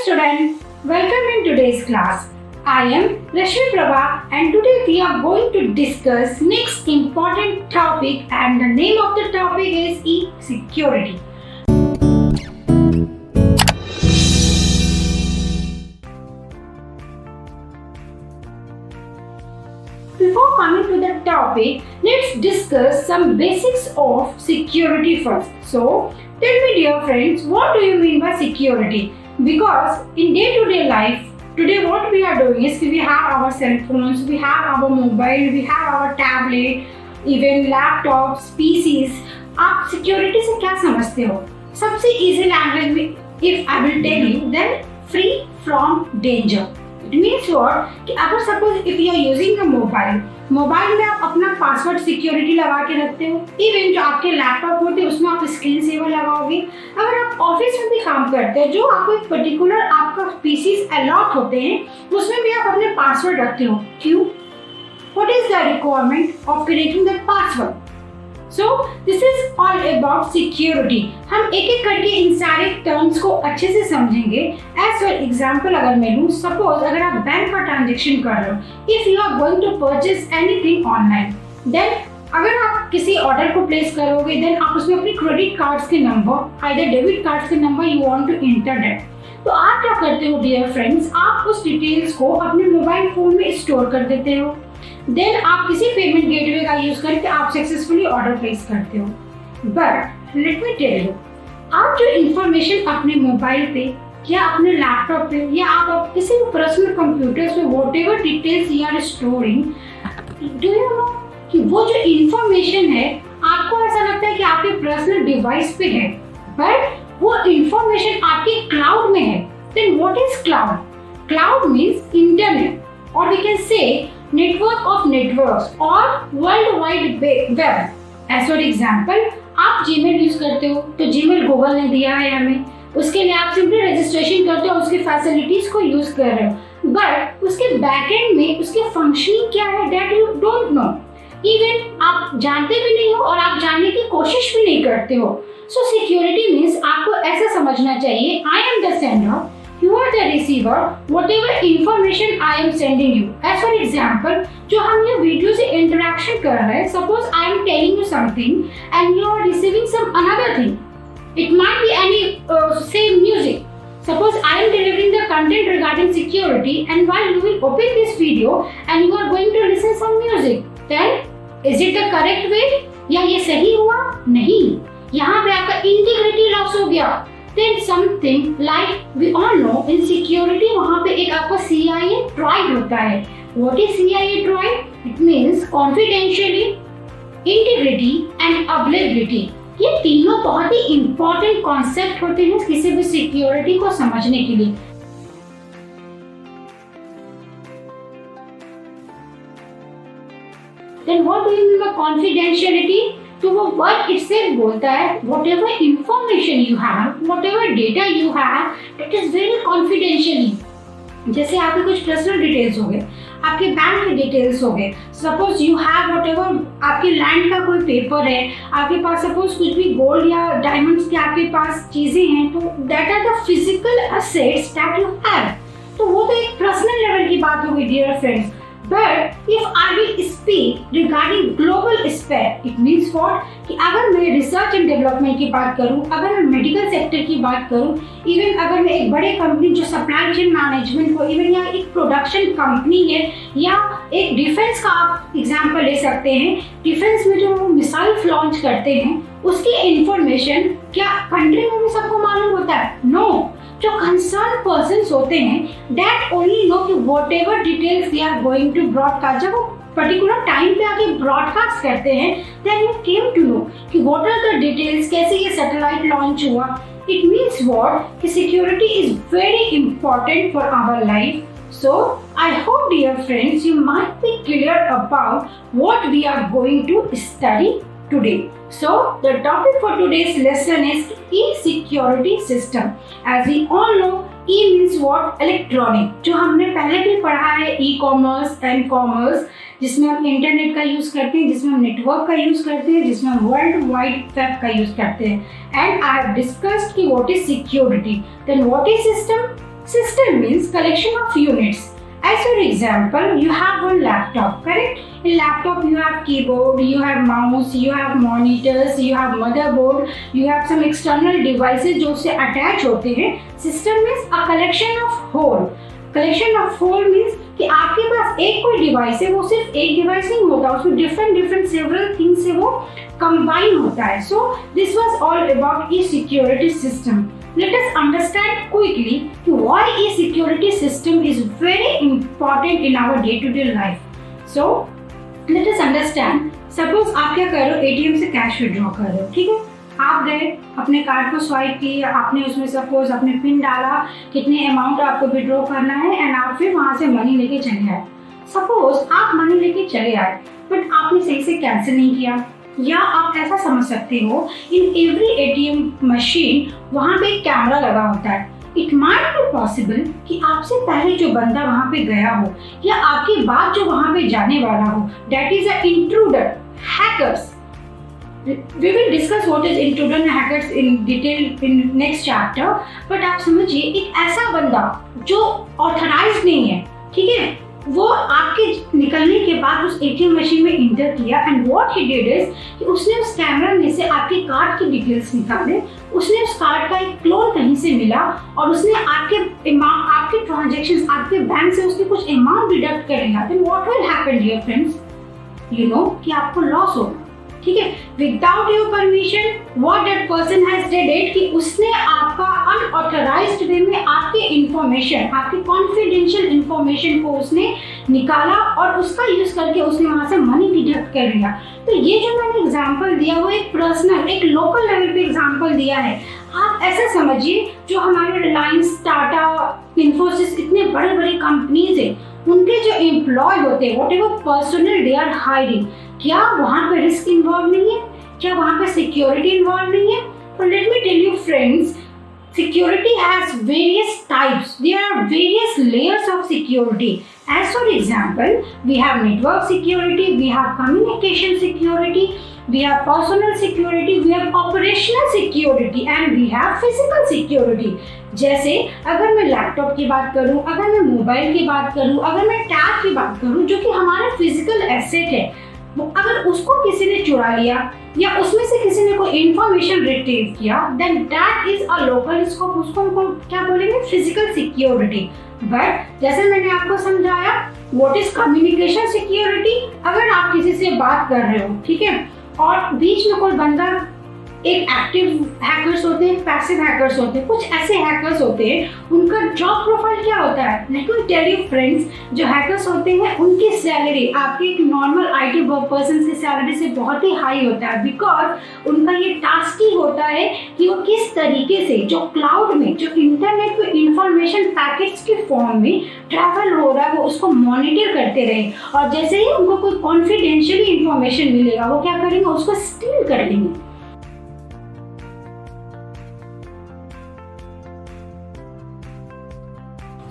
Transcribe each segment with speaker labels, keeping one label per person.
Speaker 1: student, welcome in today's class. I am Rashmi Prabha and today we are going to discuss next important topic and the name of the topic is e-security. Before coming to the topic, let's discuss some basics of security first. So, tell me dear friends, what do you mean by security? Because in day-to-day life, today what we are doing is we have our cell phones, we have our mobile, we have our tablet, even laptops, PCs. आप security से क्या समझते हो? सबसे easy language में if I will tell you, then free from danger. It means what? कि अगर suppose if you are using a mobile में आप अपना पासवर्ड सिक्योरिटी लगा के रखते हो, इवन जो आपके लैपटॉप होते हैं उसमें आप स्क्रीन सेवर लगाओगे। अगर आप ऑफिस में भी काम करते हैं, जो आपको एक पर्टिकुलर आपका पीसीस अलॉट होते हैं, उसमें भी आप अपने पासवर्ड रखते हो। क्यों? What is the requirement of creating that password? So this is all about security. हम एक एक करके इन सारे टर्म्स को अच्छे से समझेंगे। As for example अगर मैं लूँ, suppose अगर आप बैंक का ट्रांजेक्शन कर रहे हो, if you are going to purchase anything online, then अगर आप किसी ऑर्डर को प्लेस करोगे, then आप उसमें अपने क्रेडिट कार्ड्स के नंबर, either डेबिट कार्ड्स के number you want to enter that. तो आप क्या करते हो डियर फ्रेंड्स, आप उस डिटेल्स को अपने मोबाइल फोन में स्टोर कर देते हो। देन आप किसी पेमेंट गेटवे का यूज करके आप सक्सेसफुली ऑर्डर प्लेस करते हो। But let me tell you, आप जो इंफॉर्मेशन अपने मोबाइल पे या अपने लैपटॉप पे या आप किसी भी पर्सनल कंप्यूटर पे whatever details you are storing, do you know कि वो जो इंफॉर्मेशन है, आपको ऐसा लगता है कि आपके पर्सनल डिवाइस पे है, बट वो इंफॉर्मेशन आपके क्लाउड में है। Then what is cloud? Cloud means internet, और we can say network of networks और world wide web. As for example, आप जीमेल यूज करते हो, तो जीमेल गूगल ने दिया है हमें, उसके लिए आप सिंपली रजिस्ट्रेशन करते हो, उसकी फैसिलिटीज को यूज कर रहे हो, बट उसके बैकएंड में उसकी फंक्शनिंग क्या है that you don't know. Even आप जानते भी नहीं हो और आप जानने की कोशिश भी नहीं करते हो। सो सिक्योरिटी मीन्स आपको ऐसा समझना चाहिए, I am the sender, you are the receiver, whatever information I am sending you. As for example, जो हम ये वीडियो से इंटरेक्शन कर रहे हैं, suppose I am telling you something and you are receiving some another thing. It might be any say music. Suppose I am delivering the content regarding security and while you will open this video and you are going to listen some music, then is it the correct way? या ये सही हुआ? नहीं, यहाँ पे आपका integrity loss हो गया। Then something like we all know in security वहाँ पे एक आपका CIA triad होता है। What is CIA triad? It means confidentiality, integrity and availability. ये तीनों बहुत ही important concept होते हैं किसी भी security को समझने के लिए। Then what do you mean by confidentiality? तो वो वर्ड itself बोलता है whatever information you have, whatever data you have, it is very confidentially. जैसे आपके कुछ पर्सनल डिटेल्स हो गए, आपके बैंक के डिटेल्स हो गए, सपोज यू हैव whatever आपके लैंड का कोई पेपर है, आपके पास सपोज कुछ भी गोल्ड या डायमंड्स की आपके पास चीजें हैं, तो that are the physical assets that you have. तो वो तो एक पर्सनल लेवल की बात होगी dear friends. But if I will speak regarding global aspect, it means what? कि अगर मैं रिसर्च एंड डेवलपमेंट की बात करूं, अगर मैं मेडिकल सेक्टर की बात करूं, इवन अगर मैं एक बड़े कंपनी जो सप्लाई चेन मैनेजमेंट को, इवन या एक प्रोडक्शन कंपनी है या एक डिफेंस का आप एग्जांपल ले सकते हैं, डिफेंस में जो मिसाइल लॉन्च करते हैं उसकी इंफॉर्मेशन क्या कंट्री में भी सबको मालूम होता है? नो, जो कंसर्न पर्सन्स होते हैं दैट ओनली नो कि whatever details they are going to broadcast, जब वो पर्टिकुलर टाइम पे आके ब्रॉडकास्ट करते हैं, then you came to know कि व्हाट आर द डिटेल्स, कैसे ये सैटेलाइट लॉन्च हुआ। इट मींस व्हाट कि security is very important for our life. So I hope dear friends you might be clear about what we are going to study today. So the topic for today's lesson is e-security system. As we all know, E means what? Electronic. जो हमने पहले भी पढ़ा है e-commerce and commerce, जिसमें हम internet का use करते हैं, जिसमें हम नेटवर्क का यूज करते हैं, जिसमें हम वर्ल्ड वाइड वेब का यूज करते हैं। एंड आई हैव डिस्कस्ड कि what is security, then what is system, System means collection of units. As for example, you have one laptop, correct? In laptop you have keyboard, you have mouse, you have monitors, you have motherboard, you have some external devices जो उससे attach होते हैं. System means a collection of whole. Collection of whole means कि आपके पास एक कोई device है, वो सिर्फ एक डिवाइस नहीं होता, उसमें डिफरेंट सेवरल थिंग्स से वो कंबाइन होता है. So this was all about e-security system. Let us understand quickly why e-security system is very important in our day-to-day life. So, let us understand. Suppose आप क्या कर रहे हो, ATM से कैश विड्रॉ कर रहे हो, ठीक है? आप गए, अपने कार्ड को स्वाइप किया, आपने उसमें सपोज अपने पिन डाला, कितने अमाउंट आपको विड्रॉ करना है, एंड आप फिर वहाँ से मनी लेके चले आए. सपोज आप मनी लेके चले आए, बट आपने सही से कैंसिल नहीं किया, या आप ऐसा समझ सकते हो इन एवरी ATM मशीन वहाँ पे एक कैमरा लगा होता है. इट माइट बी पॉसिबल कि आपसे पहले जो बंदा वहाँ पे गया हो या आपके बाद जो वहाँ पे जाने वाला हो, that is a intruder, hackers. We will discuss what is intruder and hackers in detail in next chapter. But आप समझिए एक ऐसा बंदा जो ऑथराइज्ड नहीं है, ठीक है, वो आपके निकलने के बाद उस ATM मशीन में इंटर किया and what he did is कि उसने उस कैमरा में से आपके कार्ड की डिटेल्स निकाले, उसने उस कार्ड का एक क्लोन कहीं से मिला और उसने आपके ट्रांजैक्शंस, आपके बैंक से उसने कुछ अमाउंट डिडक्ट कर लिया. Then what will happen dear friends, you know कि आपको लॉस होगा, ठीक है. Without your permission what that person has did it कि उसने आपका अनऑथराइज्ड वे में आपके इंफॉर्मेशन, आपके कॉन्फिडेंशियल इंफॉर्मेशन को उसने निकाला और उसका यूज करके उसने वहां से मनी डिडक्ट कर लिया. तो ये जो मैंने एग्जांपल दिया वो एक पर्सनल, एक लोकल लेवल पे एग्जांपल दिया है. आप ऐसा समझिए जो हमारे रिलायंस, टाटा, इन्फोसिस, इतने बड़े बड़े कंपनीज है, उनके जो एम्प्लॉय होते हैं, whatever personal they are hiring, क्या वहाँ पे रिस्क इन्वॉल्व नहीं है? क्या वहाँ पे सिक्योरिटी इन्वॉल्व नहीं है? तो let me tell you friends, security has various types. There are various layers of security. As for example, we have network security, we have communication security, we have personal security, we have operational security and we have physical security. जैसे अगर मैं laptop की बात करूं, अगर मैं mobile की बात करूं, अगर मैं टैब की बात करूं, जो कि हमारा फिजिकल एसेट है, अगर उसको किसी ने चुरा लिया या उसमें से किसी ने कोई इंफॉर्मेशन रिट्रीव किया, then that is a local scope. उसको क्या बोलेंगे? Physical security. बट जैसे मैंने आपको समझाया, व्हाट इज कम्युनिकेशन सिक्योरिटी. अगर आप किसी से बात कर रहे हो, ठीक है, और बीच में कोई बंदा, एक एक्टिव हैकर्स होते हैं, पैसिव हैकर्स होते हैं, कुछ ऐसे हैकर्स होते हैं, उनका जॉब प्रोफाइल क्या होता है? Let me tell you friends, जो हैकर्स होते हैं उनकी सैलरी आपके एक नॉर्मल IT पर्सन की सैलरी से बहुत ही हाई होता है, बिकॉज उनका ये टास्क ही होता है कि वो किस तरीके से जो क्लाउड में, जो इंटरनेट पे इंफॉर्मेशन पैकेट्स के फॉर्म में ट्रैवल हो रहा है, वो उसको मॉनिटर करते रहे, और जैसे ही उनको कोई कॉन्फिडेंशियली इंफॉर्मेशन मिलेगा, वो क्या करेंगे? उसको स्टील कर लेंगे.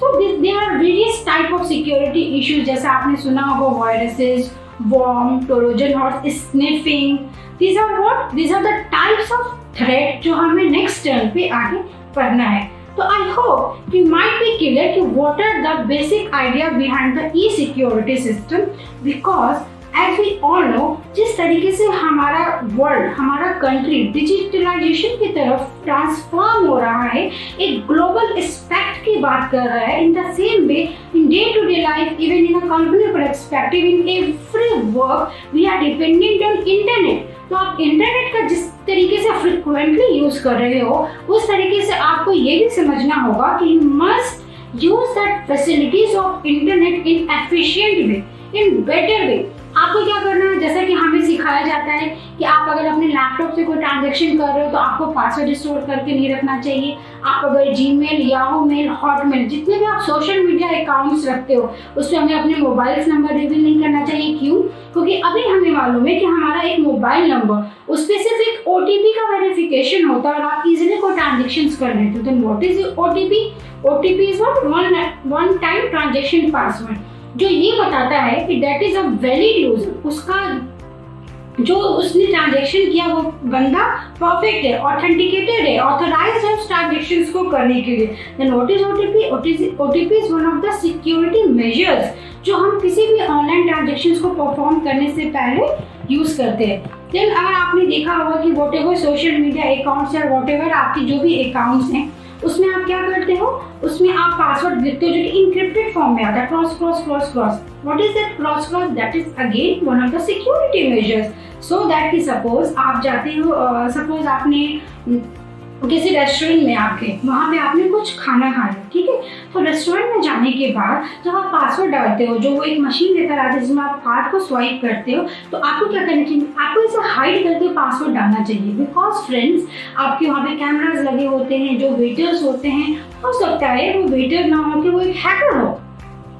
Speaker 1: So there are various type of security issues, जैसा आपने सुना होगा viruses, worm, Trojan horse, sniffing. These are what? These are the types of threat जो हमें next turn पे आगे पढ़ना है. तो I hope you might be clear कि what are the basic idea behind the e-security system, because as we all know, जिस तरीके से हमारा वर्ल्ड, हमारा कंट्री डिजिटलाइजेशन की तरफ ट्रांसफॉर्म हो रहा है, एक ग्लोबल एस्पेक्ट की बात कर रहा है, in the same way in day to day life, even in a company perspective, in every work we are dependent on internet. तो आप इंटरनेट का जिस तरीके से फ्रिक्वेंटली यूज कर रहे हो, उस तरीके से आपको ये भी समझना होगा कि you must use that facilities of internet in efficient way, in better way. आपको क्या करना है? जैसा कि हमें सिखाया जाता है कि आप अगर अपने लैपटॉप से कोई ट्रांजैक्शन कर रहे हो तो आपको पासवर्ड स्टोर करके नहीं रखना चाहिए. आप अगर जीमेल, याहू मेल, हॉटमेल, जितने भी आप सोशल मीडिया अकाउंट्स रखते हो, उसमें हमें अपने मोबाइल नंबर रिवील नहीं करना चाहिए. क्यों? क्योंकि अभी हमें मालूम है कि हमारा एक मोबाइल नंबर, उस पर सिर्फ एक OTP का वेरिफिकेशन होता है और आप इजीली कोई ट्रांजेक्शन कर लेते हो. Then what is OTP? OTP is one time transaction password, जो ये बताता है कि that is a valid user. उसका जो उसने ट्रांजैक्शन किया वो बंदा परफेक्ट है, ऑथेंटिकेटेड है, ऑथराइज्ड है उस ट्रांजैक्शंस को करने के लिए। Then what is OTP? OTP is one of the security measures जो हम किसी भी ऑनलाइन ट्रांजैक्शंस को परफॉर्म करने से पहले यूज करते हैं। देन अगर आपने देखा होगा कि व्हाटएवर सोशल मीडिया अकाउंट्स या व्हाटएवर आपके जो भी अकाउंट्स हैं उसमें आप क्या करते हो, उसमें आप पासवर्ड लिखते हो जो कि इंक्रिप्टेड फॉर्म में आता है, cross cross cross cross. What is that cross cross? That is again one of the security measures. So that कि सपोज आप जाते हो, सपोज आपने किसी रेस्टोरेंट में आपके वहाँ पे आपने कुछ खाना खाया, ठीक है, तो रेस्टोरेंट में जाने के बाद जब आप पासवर्ड डालते हो, जो वो एक मशीन लेकर आते हैं जिसमें आप कार्ड को स्वाइप करते हो, तो आपको क्या करना चाहिए? आपको इसे हाइड करके पासवर्ड डालना चाहिए। बिकॉज फ्रेंड्स, आपके वहाँ पे कैमराज लगे होते हैं, जो वेटर्स होते हैं, हो सकता है वो वेटर ना हो कि वो एक हैकर हो,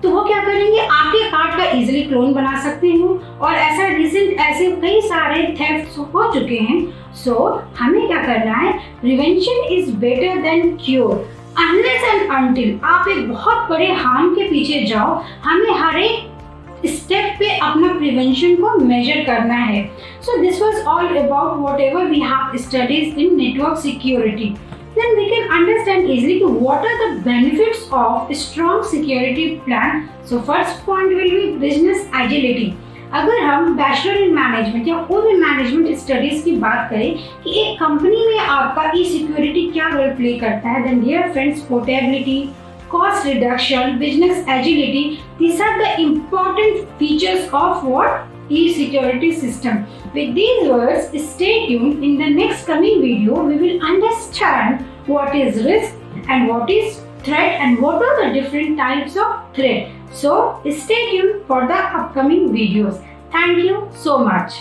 Speaker 1: तो वो क्या करेंगे, आपके कार्ड का इजीली क्लोन बना सकते हैं। और ऐसा रिसेंट ऐसे कई सारे थेफ्ट्स हो चुके हैं। सो हमें क्या करना है, prevention is better than cure. Unless and until आप एक बहुत बड़े हार्म के पीछे जाओ, हमें हर एक स्टेप पे अपना प्रिवेंशन को मेजर करना है। So this was all about whatever we have studies in network security. Then we can understand easily what are the benefits of a strong security plan. So first point will be business agility. अगर हम bachelor in management या कोई भी management studies की बात करें कि एक कंपनी में आपका ई सिक्योरिटी क्या रोल प्ले करता है, then dear friends, portability, cost reduction, business agility, these are the important features of what? E-security system. With these words, stay tuned. In the next coming video, we will understand what is risk and what is threat and what are the different types of threat. So, stay tuned for the upcoming videos. Thank you so much.